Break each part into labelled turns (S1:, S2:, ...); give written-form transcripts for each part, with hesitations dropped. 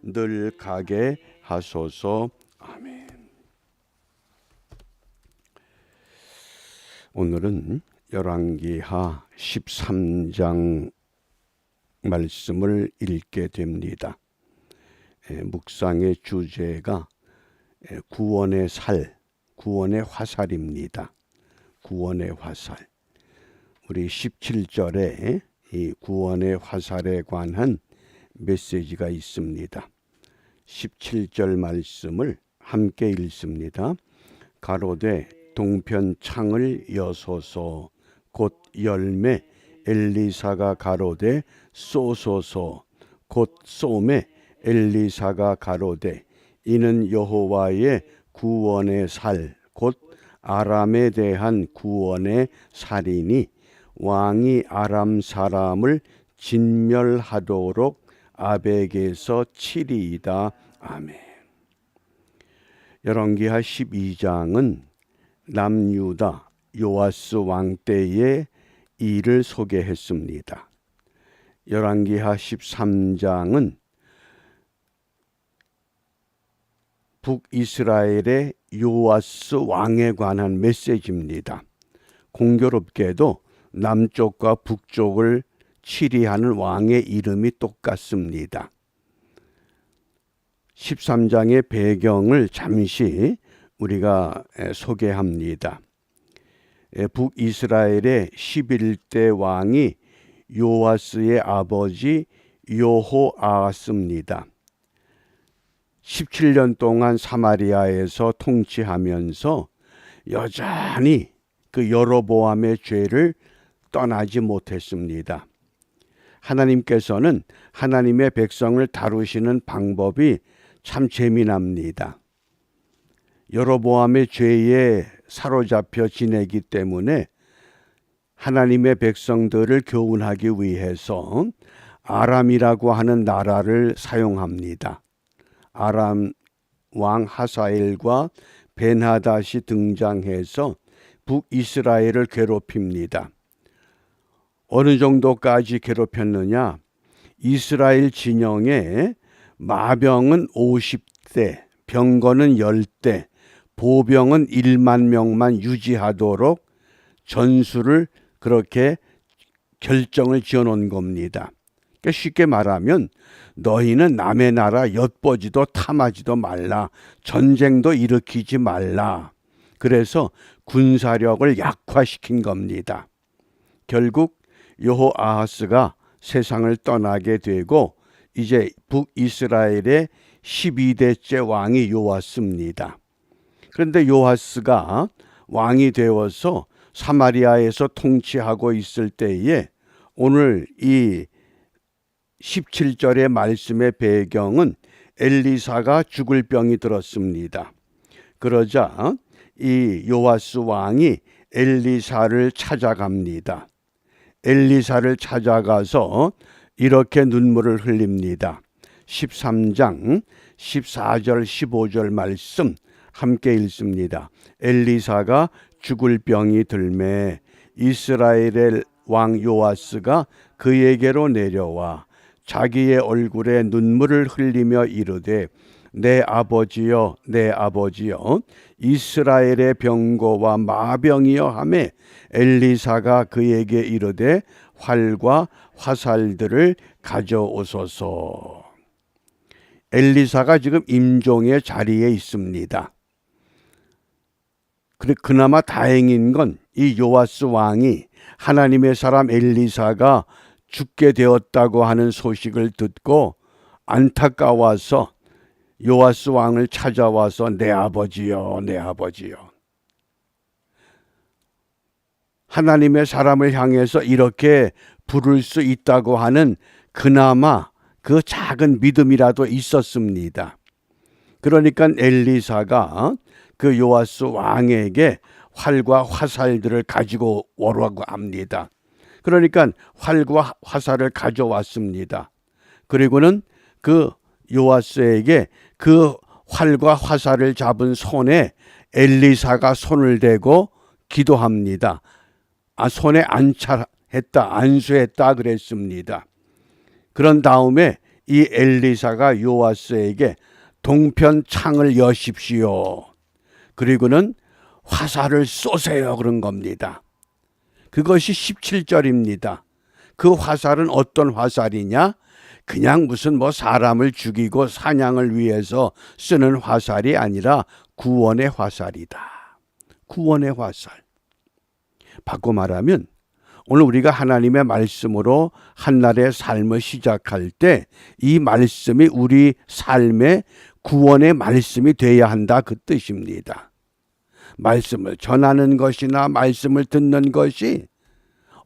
S1: 늘 가게 하소서. 아멘. 오늘은 열왕기하 13장 말씀을 읽게 됩니다. 묵상의 주제가 구원의 살, 구원의 화살입니다. 구원의 화살. 우리 17절에 이 구원의 화살에 관한 메시지가 있습니다. 17절 말씀을 함께 읽습니다. 가로되 동편 창을 여소서. 곧 열매. 엘리사가 가로되 쏘소서. 곧 쏘매. 엘리사가 가로되 이는 여호와의 구원의 살, 곧 아람에 대한 구원의 살이니 왕이 아람 사람을 진멸하도록 아벡에서 치리이다. 아멘. 열왕기하 12장은 남유다 요아스 왕 때의 일을 소개했습니다. 열왕기하 13장은 북이스라엘의 요아스 왕에 관한 메시지입니다. 공교롭게도 남쪽과 북쪽을 치리하는 왕의 이름이 똑같습니다. 13장의 배경을 잠시 우리가 소개합니다. 북이스라엘의 11대 왕이 요아스의 아버지 여호아하스입니다. 17년 동안 사마리아에서 통치하면서 여전히 그 여로보암의 죄를 떠나지 못했습니다. 하나님께서는 하나님의 백성을 다루시는 방법이 참 재미납니다. 여로보암의 죄에 사로잡혀 지내기 때문에 하나님의 백성들을 교훈하기 위해서 아람이라고 하는 나라를 사용합니다. 아람 왕 하사엘과 벤하닷이 등장해서 북이스라엘을 괴롭힙니다. 어느 정도까지 괴롭혔느냐? 이스라엘 진영에 마병은 50대, 병거는 10대, 보병은 1만 명만 유지하도록 전술을 그렇게 결정을 지어놓은 겁니다. 그러니까 쉽게 말하면 너희는 남의 나라 엿보지도 탐하지도 말라. 전쟁도 일으키지 말라. 그래서 군사력을 약화시킨 겁니다. 결국 여호아하스가 세상을 떠나게 되고 이제 북이스라엘의 12대째 왕이 요아스입니다. 그런데 요아스가 왕이 되어서 사마리아에서 통치하고 있을 때에 오늘 이 17절의 말씀의 배경은 엘리사가 죽을 병이 들었습니다. 그러자 이 요아스 왕이 엘리사를 찾아갑니다. 엘리사를 찾아가서 이렇게 눈물을 흘립니다. 13장 14절 15절 말씀 함께 읽습니다. 엘리사가 죽을 병이 들매 이스라엘의 왕 요아스가 그에게로 내려와 자기의 얼굴에 눈물을 흘리며 이르되 내 아버지여 내 아버지여 이스라엘의 병거와 마병이여 하매 엘리사가 그에게 이르되 활과 화살들을 가져오소서. 엘리사가 지금 임종의 자리에 있습니다. 그나마 다행인 건 이 요아스 왕이 하나님의 사람 엘리사가 죽게 되었다고 하는 소식을 듣고 안타까워서 요아스 왕을 찾아와서 내 아버지여 내 아버지여. 하나님의 사람을 향해서 이렇게 부를 수 있다고 하는 그나마 그 작은 믿음이라도 있었습니다. 그러니까 엘리사가 그 요아스 왕에게 활과 화살들을 가지고 오라고 합니다. 그러니까 활과 화살을 가져왔습니다. 그리고는 그 요아스에게 그 활과 화살을 잡은 손에 엘리사가 손을 대고 기도합니다. 손에 안수했다 그랬습니다. 그런 다음에 이 엘리사가 요아스에게 동편 창을 여십시오. 그리고는 화살을 쏘세요. 그런 겁니다. 그것이 17절입니다. 그 화살은 어떤 화살이냐? 그냥 무슨 사람을 죽이고 사냥을 위해서 쓰는 화살이 아니라 구원의 화살이다. 구원의 화살. 바꿔 말하면 오늘 우리가 하나님의 말씀으로 한날의 삶을 시작할 때 이 말씀이 우리 삶의 구원의 말씀이 돼야 한다, 그 뜻입니다. 말씀을 전하는 것이나 말씀을 듣는 것이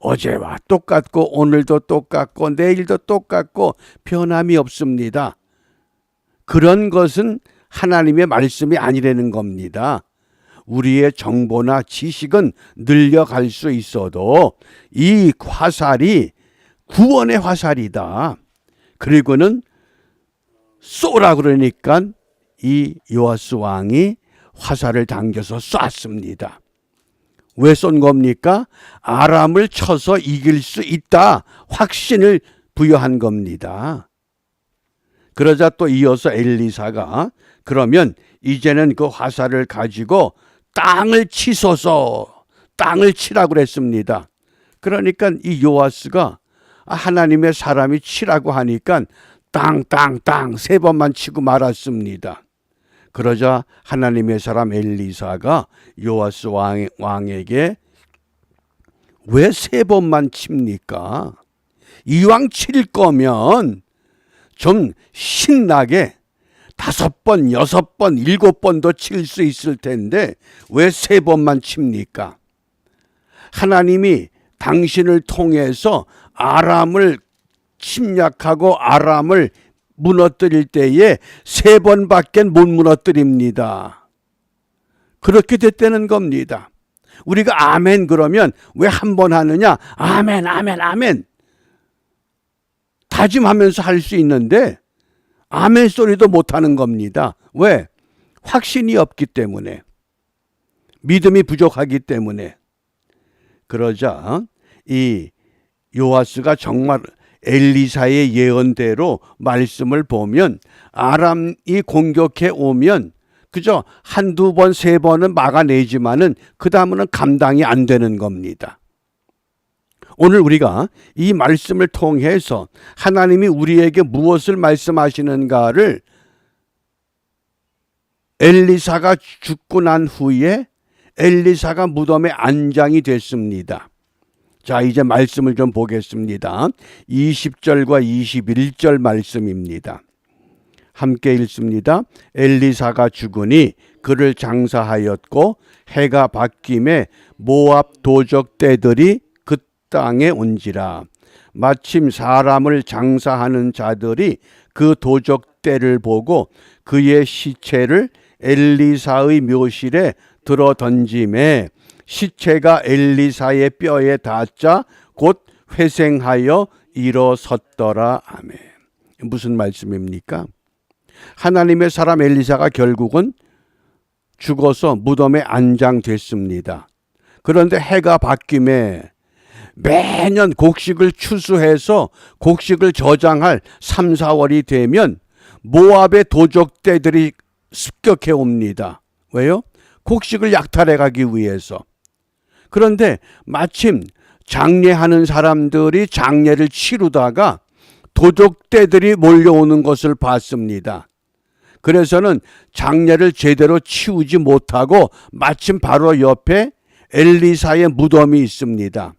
S1: 어제와 똑같고 오늘도 똑같고 내일도 똑같고 변함이 없습니다. 그런 것은 하나님의 말씀이 아니라는 겁니다. 우리의 정보나 지식은 늘려갈 수 있어도 이 화살이 구원의 화살이다. 그리고는 쏘라 그러니까 이 요아스 왕이 화살을 당겨서 쐈습니다. 왜 쏜 겁니까? 아람을 쳐서 이길 수 있다 확신을 부여한 겁니다. 그러자 또 이어서 엘리사가 그러면 이제는 그 화살을 가지고 땅을 치소서, 땅을 치라고 그랬습니다. 그러니까 이 요아스가 하나님의 사람이 치라고 하니까 땅 3번만 치고 말았습니다. 그러자 하나님의 사람 엘리사가 요아스 왕에게 왜 3번만 칩니까? 이왕 칠 거면 좀 신나게 5번, 6번, 7번도 칠 수 있을 텐데 왜 3번만 칩니까? 하나님이 당신을 통해서 아람을 침략하고 아람을 무너뜨릴 때에 3번밖에 못 무너뜨립니다. 그렇게 됐다는 겁니다. 우리가 아멘 그러면 왜 한 번 하느냐? 아멘, 아멘, 아멘. 다짐하면서 할 수 있는데 아멘 소리도 못하는 겁니다. 왜? 확신이 없기 때문에. 믿음이 부족하기 때문에. 그러자 이 요아스가 정말 엘리사의 예언대로 말씀을 보면 아람이 공격해 오면 그저 1, 2번, 3번은 막아내지만은 그 다음은 감당이 안 되는 겁니다. 오늘 우리가 이 말씀을 통해서 하나님이 우리에게 무엇을 말씀하시는가를 엘리사가 죽고 난 후에 엘리사가 무덤에 안장이 됐습니다. 자, 이제 말씀을 좀 보겠습니다. 20절과 21절 말씀입니다. 함께 읽습니다. 엘리사가 죽으니 그를 장사하였고 해가 바뀜에 모압 도적 떼들이 그 땅에 온지라. 마침 사람을 장사하는 자들이 그 도적 떼를 보고 그의 시체를 엘리사의 묘실에 들어 던짐에 시체가 엘리사의 뼈에 닿자 곧 회생하여 일어섰더라. 아멘. 무슨 말씀입니까? 하나님의 사람 엘리사가 결국은 죽어서 무덤에 안장됐습니다. 그런데 해가 바뀜에 매년 곡식을 추수해서 곡식을 저장할 3, 4월이 되면 모압의 도적떼들이 습격해 옵니다. 왜요? 곡식을 약탈해 가기 위해서. 그런데 마침 장례하는 사람들이 장례를 치르다가 도적떼들이 몰려오는 것을 봤습니다. 그래서는 장례를 제대로 치우지 못하고 마침 바로 옆에 엘리사의 무덤이 있습니다.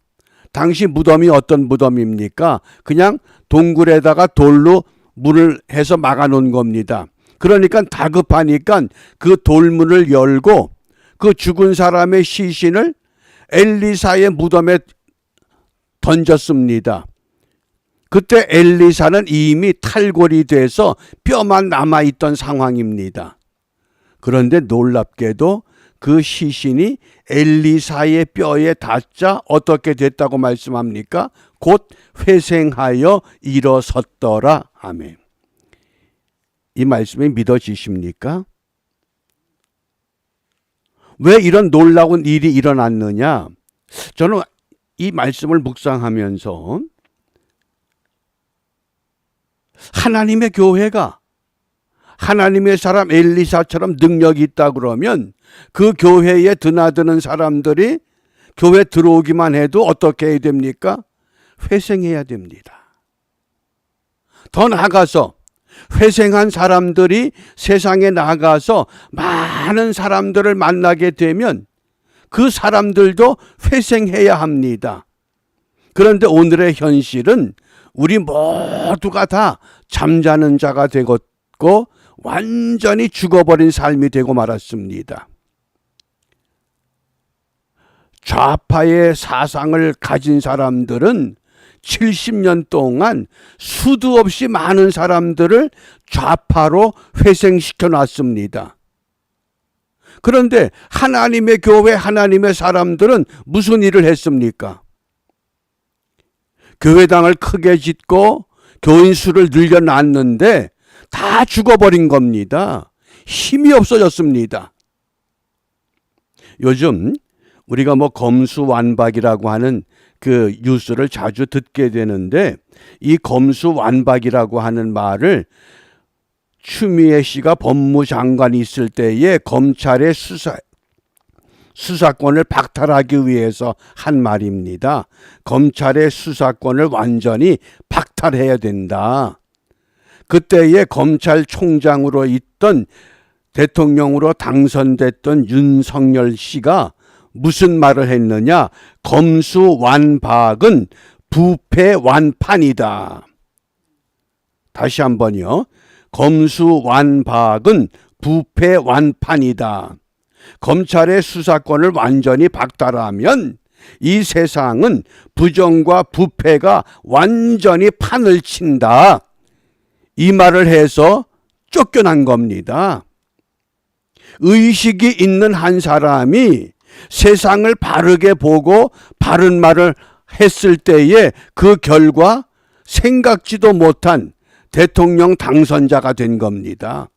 S1: 당시 무덤이 어떤 무덤입니까? 그냥 동굴에다가 돌로 문을 해서 막아놓은 겁니다. 그러니까 다급하니까 그 돌문을 열고 그 죽은 사람의 시신을 엘리사의 무덤에 던졌습니다. 그때 엘리사는 이미 탈골이 돼서 뼈만 남아있던 상황입니다. 그런데 놀랍게도 그 시신이 엘리사의 뼈에 닿자 어떻게 됐다고 말씀합니까? 곧 회생하여 일어섰더라. 아멘. 이 말씀이 믿어지십니까? 왜 이런 놀라운 일이 일어났느냐? 저는 이 말씀을 묵상하면서 하나님의 교회가 하나님의 사람 엘리사처럼 능력이 있다 그러면 그 교회에 드나드는 사람들이 교회 들어오기만 해도 어떻게 해야 됩니까? 회생해야 됩니다. 더 나아가서 회생한 사람들이 세상에 나가서 많은 사람들을 만나게 되면 그 사람들도 회생해야 합니다. 그런데 오늘의 현실은 우리 모두가 다 잠자는 자가 되고 완전히 죽어버린 삶이 되고 말았습니다. 좌파의 사상을 가진 사람들은 70년 동안 수도 없이 많은 사람들을 좌파로 회생시켜 놨습니다. 그런데 하나님의 교회, 하나님의 사람들은 무슨 일을 했습니까? 교회당을 크게 짓고 교인 수를 늘려놨는데 다 죽어버린 겁니다. 힘이 없어졌습니다. 요즘 우리가 검수완박이라고 하는 그 뉴스를 자주 듣게 되는데, 이 검수완박이라고 하는 말을 추미애 씨가 법무장관이 있을 때에 검찰의 수사권을 박탈하기 위해서 한 말입니다. 검찰의 수사권을 완전히 박탈해야 된다. 그때에 검찰총장으로 있던 대통령으로 당선됐던 윤석열 씨가 무슨 말을 했느냐? 검수완박은 부패완판이다. 다시 한번요. 검수완박은 부패완판이다. 검찰의 수사권을 완전히 박탈하면 이 세상은 부정과 부패가 완전히 판을 친다. 이 말을 해서 쫓겨난 겁니다. 의식이 있는 한 사람이 세상을 바르게 보고 바른 말을 했을 때에 그 결과 생각지도 못한 대통령 당선자가 된 겁니다.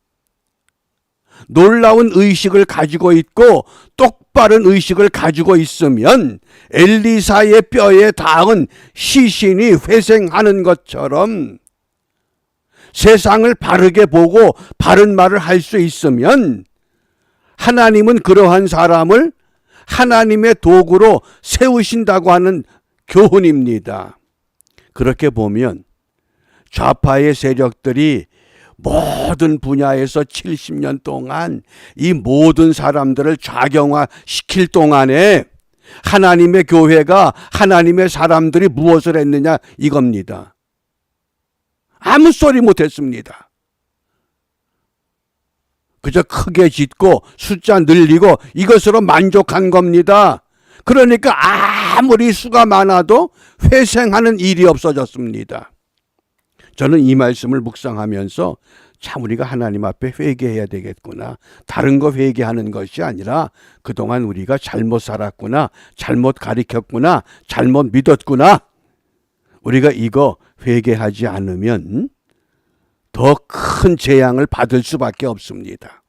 S1: 놀라운 의식을 가지고 있고 똑바른 의식을 가지고 있으면 엘리사의 뼈에 닿은 시신이 회생하는 것처럼 세상을 바르게 보고 바른 말을 할 수 있으면 하나님은 그러한 사람을 하나님의 도구로 세우신다고 하는 교훈입니다. 그렇게 보면 좌파의 세력들이 모든 분야에서 70년 동안 이 모든 사람들을 좌경화시킬 동안에 하나님의 교회가, 하나님의 사람들이 무엇을 했느냐 이겁니다. 아무 소리 못했습니다. 그저 크게 짓고 숫자 늘리고 이것으로 만족한 겁니다. 그러니까 아무리 수가 많아도 회생하는 일이 없어졌습니다. 저는 이 말씀을 묵상하면서 참 우리가 하나님 앞에 회개해야 되겠구나. 다른 거 회개하는 것이 아니라 그동안 우리가 잘못 살았구나, 잘못 가르쳤구나, 잘못 믿었구나. 우리가 이거 회개하지 않으면 더 큰 재앙을 받을 수밖에 없습니다.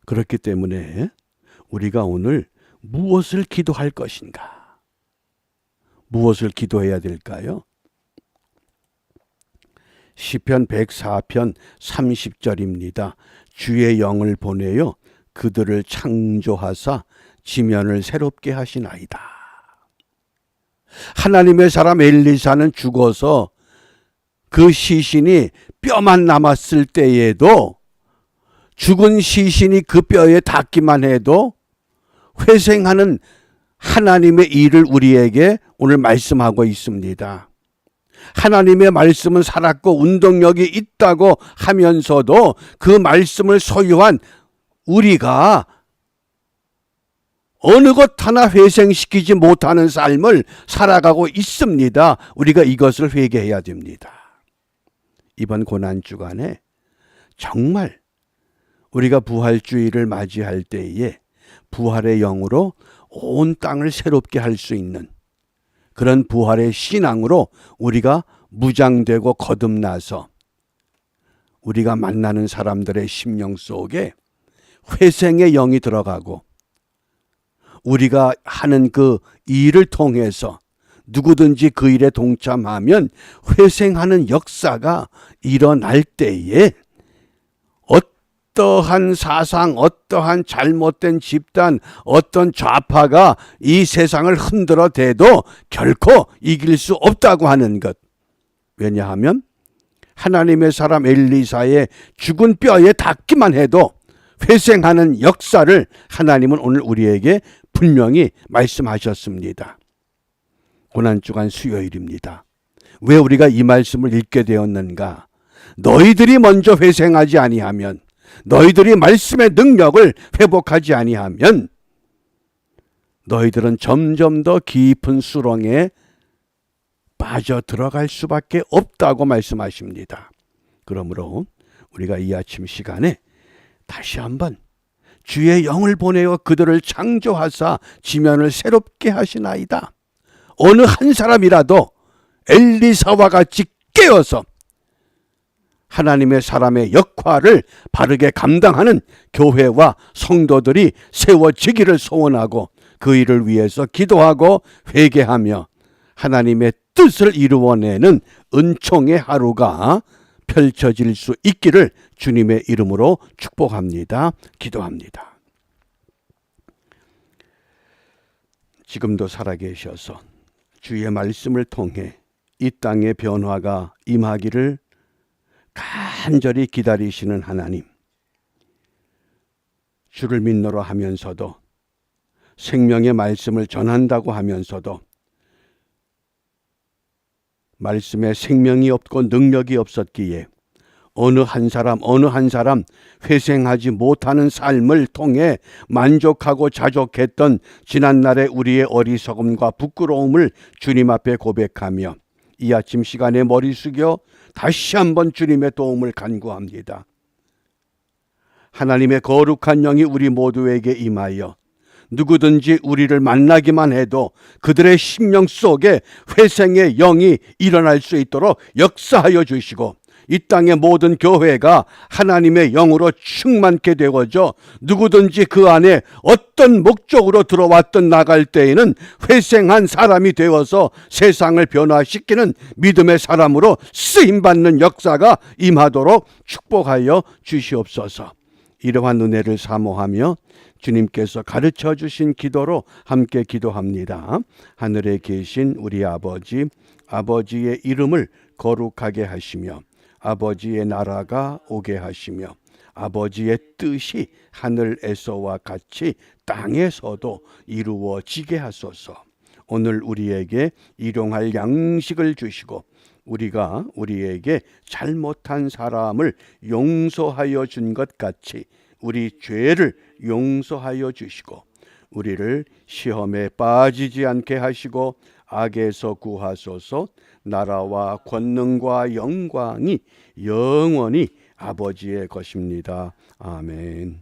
S1: 그렇기 때문에 우리가 오늘 무엇을 기도할 것인가? 무엇을 기도해야 될까요? 시편 104편 30절입니다. 주의 영을 보내어 그들을 창조하사 지면을 새롭게 하시나이다. 하나님의 사람 엘리사는 죽어서 그 시신이 뼈만 남았을 때에도 죽은 시신이 그 뼈에 닿기만 해도 회생하는 하나님의 일을 우리에게 오늘 말씀하고 있습니다. 하나님의 말씀은 살았고 운동력이 있다고 하면서도 그 말씀을 소유한 우리가 어느 것 하나 회생시키지 못하는 삶을 살아가고 있습니다. 우리가 이것을 회개해야 됩니다. 이번 고난주간에 정말 우리가 부활주의를 맞이할 때에 부활의 영으로 온 땅을 새롭게 할 수 있는 그런 부활의 신앙으로 우리가 무장되고 거듭나서 우리가 만나는 사람들의 심령 속에 회생의 영이 들어가고 우리가 하는 그 일을 통해서 누구든지 그 일에 동참하면 회생하는 역사가 일어날 때에 어떠한 사상, 어떠한 잘못된 집단, 어떤 좌파가 이 세상을 흔들어 대도 결코 이길 수 없다고 하는 것. 왜냐하면 하나님의 사람 엘리사의 죽은 뼈에 닿기만 해도 회생하는 역사를 하나님은 오늘 우리에게 분명히 말씀하셨습니다. 고난주간 수요일입니다. 왜 우리가 이 말씀을 읽게 되었는가? 너희들이 먼저 회생하지 아니하면, 너희들이 말씀의 능력을 회복하지 아니하면 너희들은 점점 더 깊은 수렁에 빠져 들어갈 수밖에 없다고 말씀하십니다. 그러므로 우리가 이 아침 시간에 다시 한번 주의 영을 보내어 그들을 창조하사 지면을 새롭게 하시나이다. 어느 한 사람이라도 엘리사와 같이 깨어서 하나님의 사람의 역할을 바르게 감당하는 교회와 성도들이 세워지기를 소원하고 그 일을 위해서 기도하고 회개하며 하나님의 뜻을 이루어내는 은총의 하루가 펼쳐질 수 있기를 주님의 이름으로 축복합니다. 기도합니다. 지금도 살아계셔서 주의 말씀을 통해 이 땅의 변화가 임하기를 간절히 기다리시는 하나님, 주를 믿노라 하면서도 생명의 말씀을 전한다고 하면서도 말씀에 생명이 없고 능력이 없었기에 어느 한 사람 회생하지 못하는 삶을 통해 만족하고 자족했던 지난날의 우리의 어리석음과 부끄러움을 주님 앞에 고백하며 이 아침 시간에 머리 숙여 다시 한번 주님의 도움을 간구합니다. 하나님의 거룩한 영이 우리 모두에게 임하여 누구든지 우리를 만나기만 해도 그들의 심령 속에 회생의 영이 일어날 수 있도록 역사하여 주시고 이 땅의 모든 교회가 하나님의 영으로 충만케 되어져 누구든지 그 안에 어떤 목적으로 들어왔던 나갈 때에는 회생한 사람이 되어서 세상을 변화시키는 믿음의 사람으로 쓰임받는 역사가 임하도록 축복하여 주시옵소서. 이러한 은혜를 사모하며 주님께서 가르쳐 주신 기도로 함께 기도합니다. 하늘에 계신 우리 아버지, 아버지의 이름을 거룩하게 하시며 아버지의 나라가 오게 하시며 아버지의 뜻이 하늘에서와 같이 땅에서도 이루어지게 하소서. 오늘 우리에게 일용할 양식을 주시고 우리가 우리에게 잘못한 사람을 용서하여 준 것 같이 우리 죄를 용서하여 주시고 우리를 시험에 빠지지 않게 하시고 악에서 구하소서. 나라와 권능과 영광이 영원히 아버지의 것입니다. 아멘.